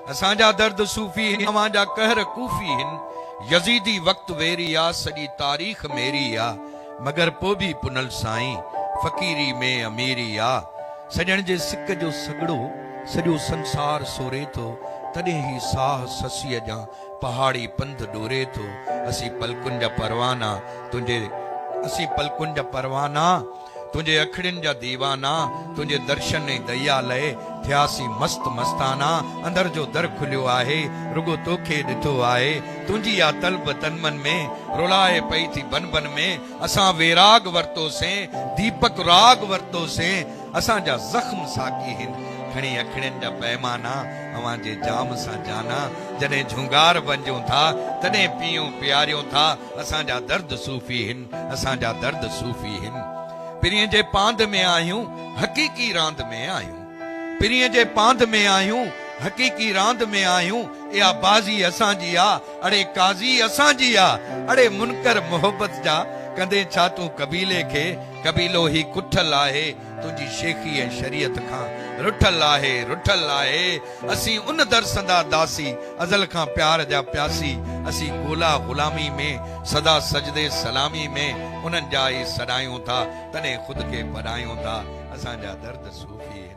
असांजा दर्द सूफ़ी हिन, अवांजा कहर कूफ़ी हिन। यज़ीदी वक्त वेरी आ, सॼी तारीख़ मेरी आ, मगर पोइ बि पुनल साईं फ़क़ीरी में अमीरी आ। सजण जे सिक जो सगड़ो सॼो संसार सोरे थो, तॾहिं ही साह ससीअ जा पहाड़ी पंध डोरे थो। असीं पलकुनि जा परवाना तुंहिंजे अखड़ियुनि जा दीवाना, तुंहिंजे दर्शन ऐं दयालय थियासीं मस्त मस्ताना। अंदर जो दर खुलियो आहे, रुगो तोखे ॾिठो आहे, तुंहिंजी आ तलब तन मन में रुलाए पई थी बन बन में। असां वेराग वरतोसीं, दीपक राग वरतोसीं, असांजा ज़ख्म साकी हिन, खणी अखड़ियुनि जा पैमाना, अवां जे जाम सां जाना। जॾहिं झुंगार बणिजूं था तॾहिं पीयूं प्यारियूं था, असांजा दर्द सूफ़ी हिन, असांजा दर्द सूफ़ी हिन। पिरीअ जे पांध में आहियूं, हक़ीक़ी रांद में आहियूं, पिरीअ जे पांध में आहियूं, हक़ीक़ी रांद में आहियूं। इहा बाज़ी असांजी आ, अड़े काज़ी असांजी आ, अड़े मुनकर मोहब्बत जा कंदे छा तूं कबीले खे, कबीलो ही कुठल आहे, तुंहिंजी शेखी ऐं शरीयत खां रुठल आहे। असीं उन दर संदा दासी, अज़ल खां प्यार जा प्यासी, असीं गोला गुलामी में सदा सजदे सलामी में उन्हनि जा ई सॾायूं था, तॾहिं ख़ुदि खे पढ़ायूं था। असांजा दर्द सूफ़ी